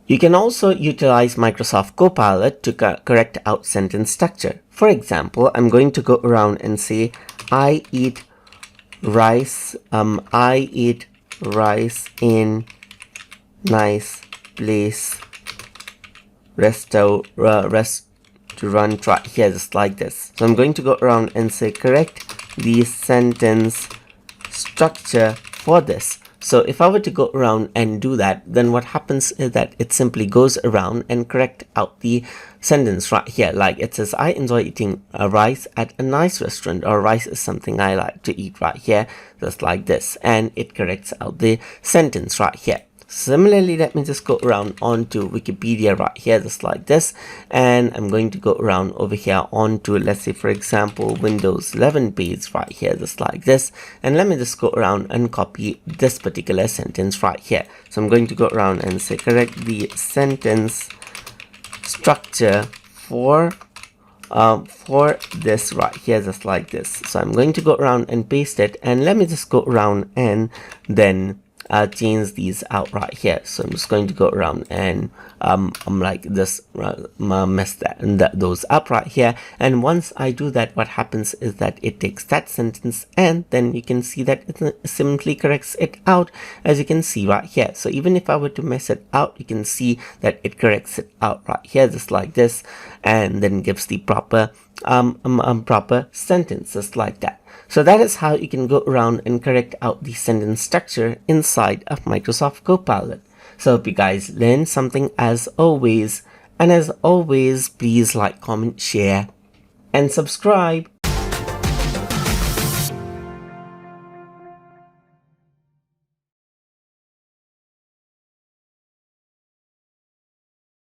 You can also utilize Microsoft Copilot to correct out sentence structure. For example, I'm going to go around and say, I eat rice in nice place restaurant right here, just like this. So I'm going to go around and say correct the sentence structure for this. So if I were to go around and do that, then what happens is that it simply goes around and correct out the sentence right here. Like it says, I enjoy eating rice at a nice restaurant, or rice is something I like to eat right here, just like this. And it corrects out the sentence right here. Similarly, let me just go around onto Wikipedia right here, just like this, and I'm going to go around over here onto, let's say for example, Windows 11 page right here, just like this, and let me just go around and copy this particular sentence right here. So I'm going to go around and say correct the sentence structure for this right here, just like this. So I'm going to go around and paste it, and let me just go around and then change these out right here. So I'm just going to go around and I'm like this, mess those up right here. And once I do that, what happens is that it takes that sentence and then you can see that it simply corrects it out, as you can see right here. So even if I were to mess it out, you can see that it corrects it out right here, just like this, and then gives the proper proper sentence, just like that. So that is how you can go around and correct out the sentence structure inside of Microsoft Copilot. So hope you guys learned something as always. And as always, please like, comment, share, and subscribe.